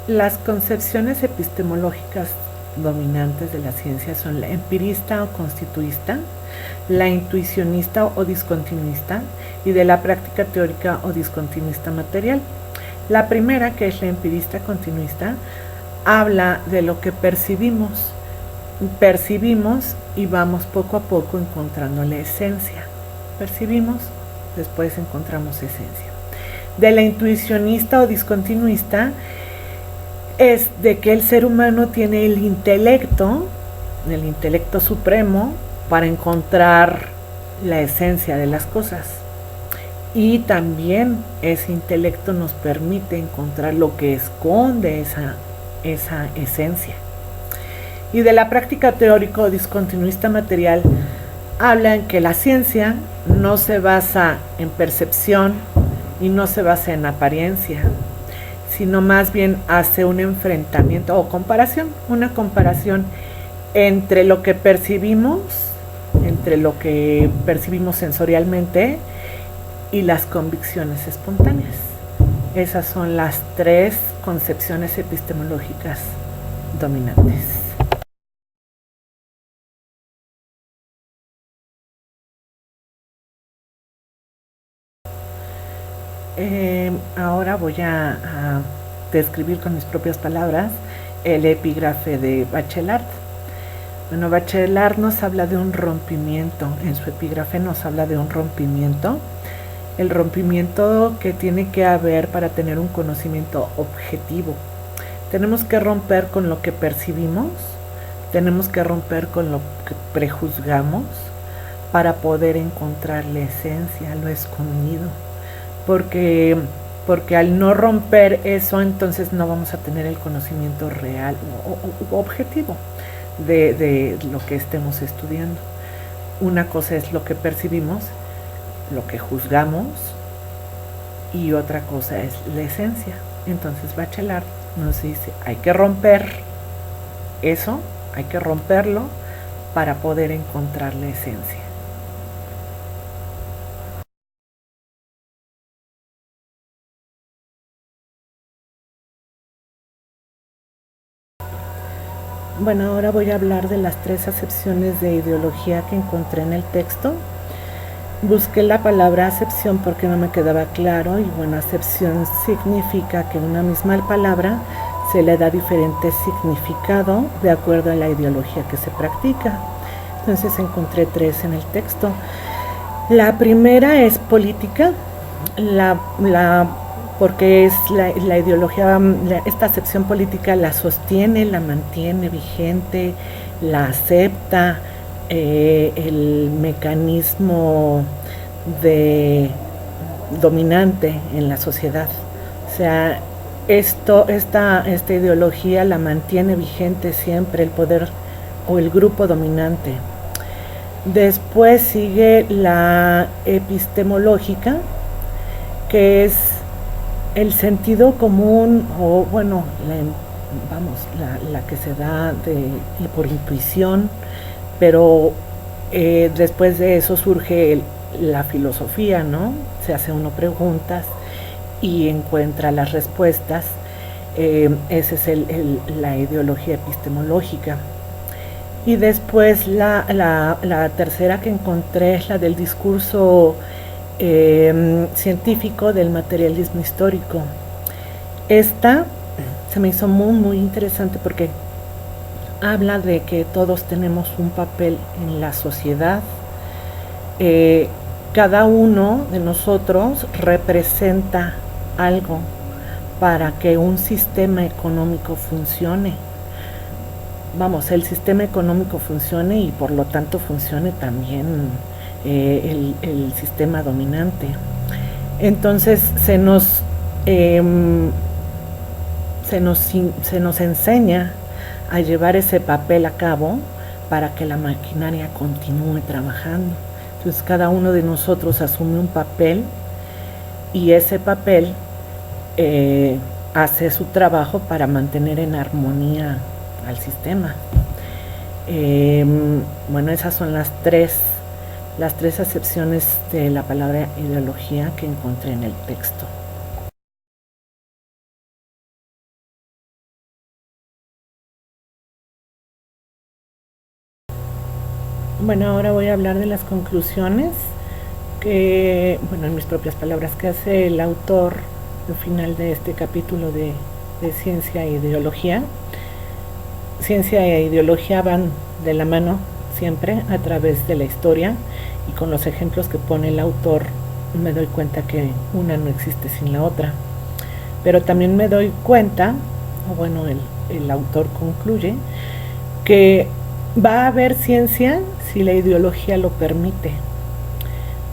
Las concepciones epistemológicas dominantes de la ciencia son la empirista o constituista, la intuicionista o discontinuista y de la práctica teórica o discontinuista material. La primera, que es la empirista continuista, habla de lo que percibimos y vamos poco a poco encontrando la esencia. Percibimos, después encontramos esencia. De la intuicionista o discontinuista es de que el ser humano tiene el intelecto supremo para encontrar la esencia de las cosas. Y también ese intelecto nos permite encontrar lo que esconde esa esencia. Y de la práctica teórica o discontinuista material habla en que la ciencia no se basa en percepción y no se basa en apariencia, sino más bien hace un enfrentamiento o comparación, una comparación entre lo que percibimos sensorialmente y las convicciones espontáneas. Esas son las tres concepciones epistemológicas dominantes. Ahora voy a describir con mis propias palabras el epígrafe de Bachelard. Bueno, Bachelard nos habla de un rompimiento, en su epígrafe nos habla de un rompimiento, el rompimiento que tiene que haber para tener un conocimiento objetivo. Tenemos que romper con lo que percibimos, tenemos que romper con lo que prejuzgamos para poder encontrar la esencia, lo escondido. Porque al no romper eso, entonces no vamos a tener el conocimiento real o objetivo de lo que estemos estudiando. Una cosa es lo que percibimos, lo que juzgamos, y otra cosa es la esencia. Entonces Bachelard nos dice, hay que romper eso, hay que romperlo para poder encontrar la esencia. Bueno, ahora voy a hablar de las tres acepciones de ideología que encontré en el texto. Busqué la palabra acepción porque no me quedaba claro, y bueno, acepción significa que una misma palabra se le da diferente significado de acuerdo a la ideología que se practica. Entonces encontré tres en el texto. La primera es política, porque es la ideología, esta acepción política la sostiene, la mantiene vigente, la acepta, el mecanismo dominante en la sociedad. O sea, esta ideología la mantiene vigente siempre el poder o el grupo dominante. Después sigue la epistemológica, que es el sentido común, o bueno, la que se da por intuición, pero después de eso surge la filosofía, ¿no? Se hace uno preguntas y encuentra las respuestas. Esa es la ideología epistemológica. Y después la tercera que encontré es la del discurso científico del materialismo histórico. Esta se me hizo muy, muy interesante porque habla de que todos tenemos un papel en la sociedad. Cada uno de nosotros representa algo para que un sistema económico funcione. Vamos, el sistema económico funcione y por lo tanto funcione también el sistema dominante. Entonces se nos enseña a llevar ese papel a cabo para que la maquinaria continúe trabajando. Entonces cada uno de nosotros asume un papel y ese papel hace su trabajo para mantener en armonía al sistema. Bueno, esas son las tres acepciones de la palabra ideología que encontré en el texto. Bueno, ahora voy a hablar de las conclusiones que, bueno, en mis propias palabras, que hace el autor al final de este capítulo de ciencia e ideología. Ciencia e ideología van de la mano siempre a través de la historia, y con los ejemplos que pone el autor me doy cuenta que una no existe sin la otra. Pero también me doy cuenta, o bueno, el autor concluye, que va a haber ciencia si la ideología lo permite.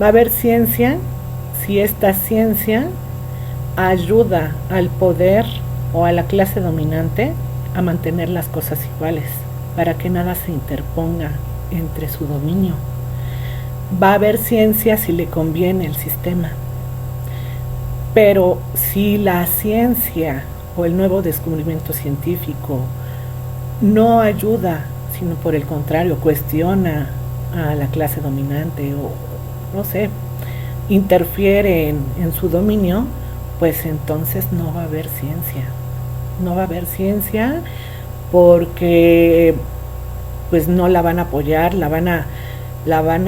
Va a haber ciencia si esta ciencia ayuda al poder o a la clase dominante a mantener las cosas iguales, para que nada se interponga entre su dominio. Va a haber ciencia si le conviene el sistema. Pero si la ciencia o el nuevo descubrimiento científico no ayuda, sino por el contrario cuestiona a la clase dominante o, no sé, interfiere en su dominio, pues entonces no va a haber ciencia. No va a haber ciencia porque pues no la van a apoyar, la van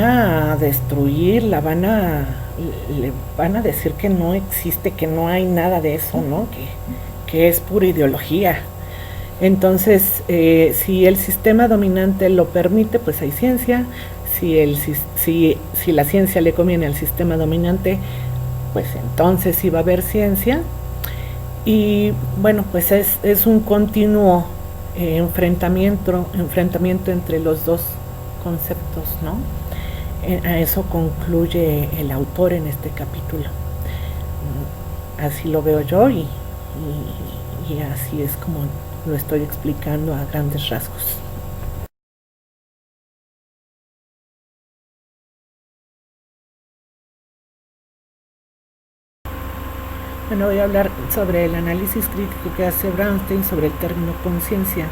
a destruir, le van a decir que no existe, que no hay nada de eso, ¿no? Que es pura ideología. Entonces, si el sistema dominante lo permite, pues hay ciencia. Si la ciencia le conviene al sistema dominante, pues entonces sí va a haber ciencia. Y bueno, pues es un continuo enfrentamiento entre los dos conceptos, ¿no? A eso concluye el autor en este capítulo. Así lo veo yo y así es como lo estoy explicando a grandes rasgos. Bueno, voy a hablar sobre el análisis crítico que hace Bronstein sobre el término conciencia.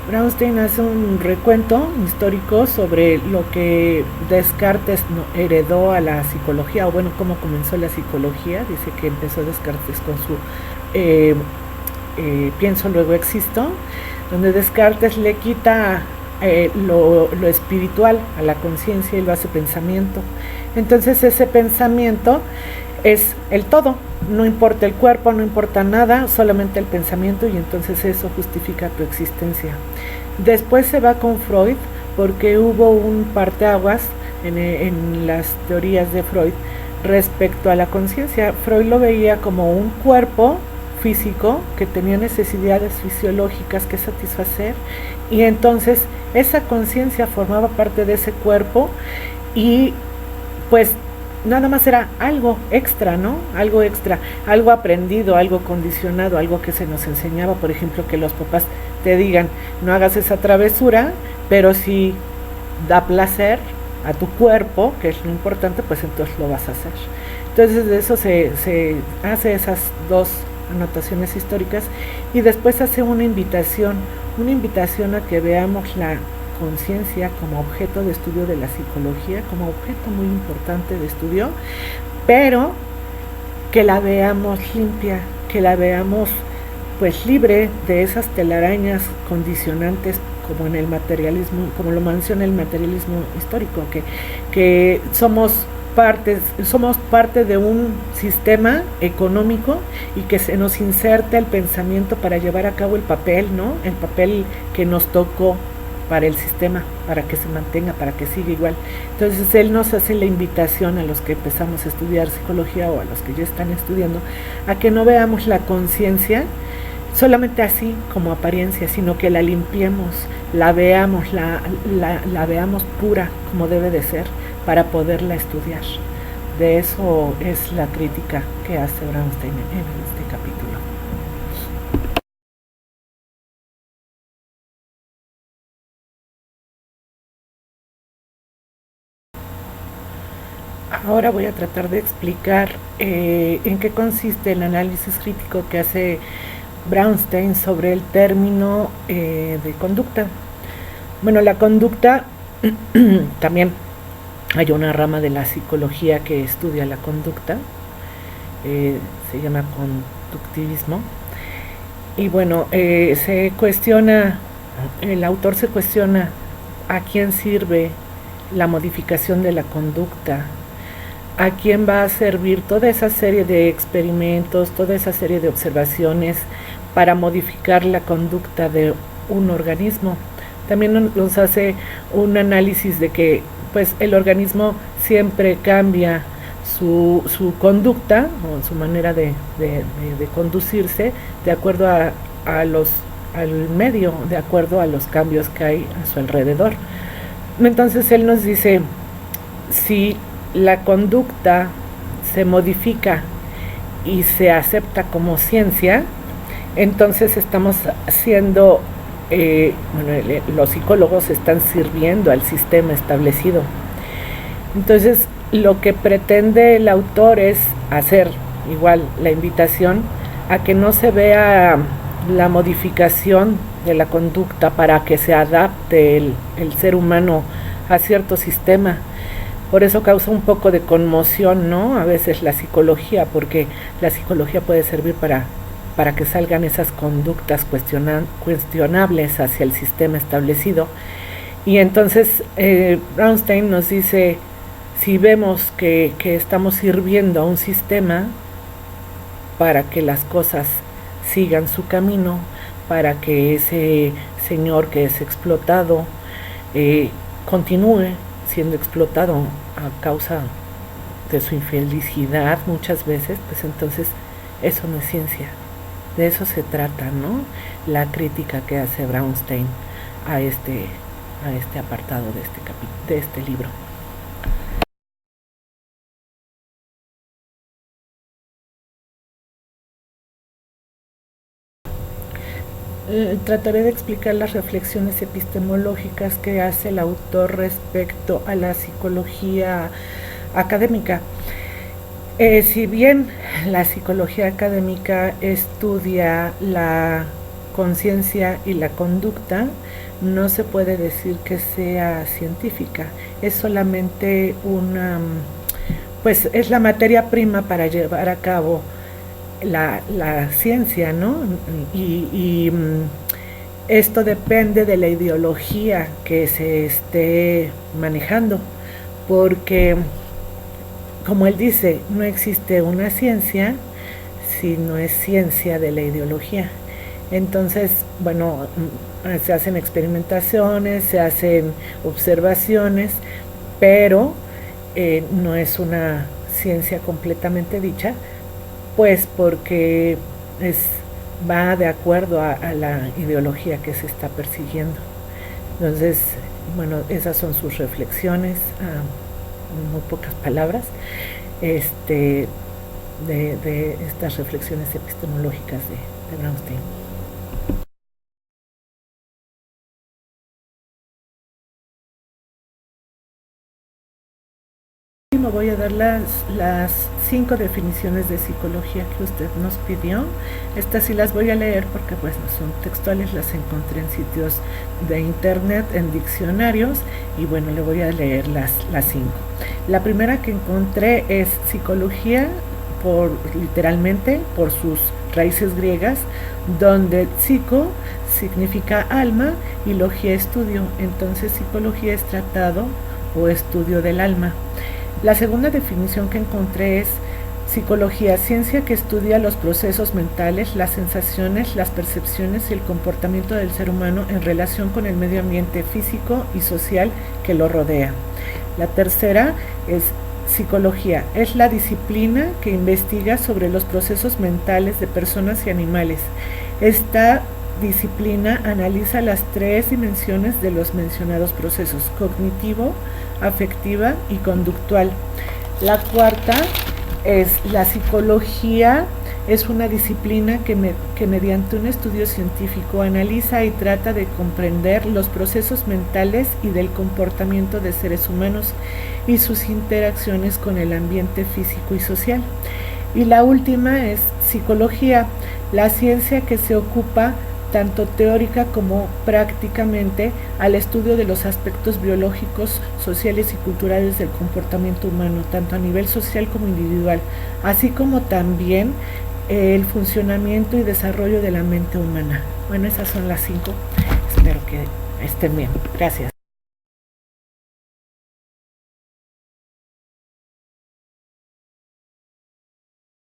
Bronstein hace un recuento histórico sobre lo que Descartes heredó a la psicología, o bueno, cómo comenzó la psicología. Dice que empezó Descartes con su pienso, luego existo, donde Descartes le quita lo espiritual a la conciencia y lo hace pensamiento. Entonces ese pensamiento es el todo, no importa el cuerpo, no importa nada, solamente el pensamiento, y entonces eso justifica tu existencia. Después se va con Freud, porque hubo un parteaguas en las teorías de Freud respecto a la conciencia. Freud lo veía como un cuerpo físico que tenía necesidades fisiológicas que satisfacer, y entonces esa conciencia formaba parte de ese cuerpo, y pues nada más era algo extra, ¿no? Algo extra, algo aprendido, algo condicionado, algo que se nos enseñaba. Por ejemplo, que los papás te digan, no hagas esa travesura, pero si da placer a tu cuerpo, que es lo importante, pues entonces lo vas a hacer. Entonces de eso se hace esas dos anotaciones históricas, y después hace una invitación a que veamos la conciencia como objeto de estudio de la psicología, como objeto muy importante de estudio, pero que la veamos limpia, que la veamos pues libre de esas telarañas condicionantes, como en el materialismo, como lo menciona el materialismo histórico, que somos parte de un sistema económico, y que se nos inserta el pensamiento para llevar a cabo el papel, ¿no? El papel que nos tocó para el sistema, para que se mantenga, para que siga igual. Entonces él nos hace la invitación a los que empezamos a estudiar psicología, o a los que ya están estudiando, a que no veamos la conciencia solamente así como apariencia, sino que la limpiemos, la veamos, la veamos pura como debe de ser, para poderla estudiar. De eso es la crítica que hace Bronstein en este capítulo. Ahora voy a tratar de explicar en qué consiste el análisis crítico que hace Bronstein sobre el término de conducta. Bueno, la conducta también hay una rama de la psicología que estudia la conducta, se llama conductivismo, y bueno, se cuestiona, el autor se cuestiona a quién sirve la modificación de la conducta. ¿A quién va a servir toda esa serie de experimentos, toda esa serie de observaciones para modificar la conducta de un organismo? También nos hace un análisis de que pues el organismo siempre cambia su conducta o su manera de conducirse de acuerdo al medio, de acuerdo a los cambios que hay a su alrededor. Entonces él nos dice, si la conducta se modifica y se acepta como ciencia, entonces estamos haciendo, los psicólogos están sirviendo al sistema establecido. Entonces lo que pretende el autor es hacer igual la invitación a que no se vea la modificación de la conducta para que se adapte el ser humano a cierto sistema. Por eso causa un poco de conmoción, ¿no? A veces la psicología, porque la psicología puede servir para que salgan esas conductas cuestionables hacia el sistema establecido. Y entonces Brownstein nos dice, si vemos que estamos sirviendo a un sistema para que las cosas sigan su camino, para que ese señor que es explotado continúe siendo explotado a causa de su infelicidad muchas veces, pues entonces eso no es ciencia. De eso se trata, ¿no? La crítica que hace Brownstein a este apartado de este libro. Trataré de explicar las reflexiones epistemológicas que hace el autor respecto a la psicología académica. Si bien la psicología académica estudia la conciencia y la conducta, no se puede decir que sea científica. Es solamente es la materia prima para llevar a cabo la ciencia, ¿no? Y esto depende de la ideología que se esté manejando, porque, como él dice, no existe una ciencia si no es ciencia de la ideología. Entonces, se hacen experimentaciones, se hacen observaciones, pero no es una ciencia completamente dicha, pues porque va de acuerdo a la ideología que se está persiguiendo. Entonces, esas son sus reflexiones, en muy pocas palabras, de estas reflexiones epistemológicas de Brownstein. Voy a dar las 5 definiciones de psicología que usted nos pidió. Estas sí las voy a leer porque pues no son textuales, las encontré en sitios de internet, en diccionarios, y le voy a leer las 5. La primera que encontré es psicología, literalmente por sus raíces griegas, donde psico significa alma y logia estudio. Entonces psicología es tratado o estudio del alma. La segunda definición que encontré es psicología, ciencia que estudia los procesos mentales, las sensaciones, las percepciones y el comportamiento del ser humano en relación con el medio ambiente físico y social que lo rodea. La tercera es psicología, es la disciplina que investiga sobre los procesos mentales de personas y animales. Esta disciplina analiza las 3 dimensiones de los mencionados procesos: cognitivo, afectiva y conductual. La cuarta es la psicología, es una disciplina que mediante un estudio científico analiza y trata de comprender los procesos mentales y del comportamiento de seres humanos y sus interacciones con el ambiente físico y social. Y la última es psicología, la ciencia que se ocupa tanto teórica como prácticamente al estudio de los aspectos biológicos, sociales y culturales del comportamiento humano, tanto a nivel social como individual, así como también el funcionamiento y desarrollo de la mente humana. Esas son las 5. Espero que estén bien. Gracias.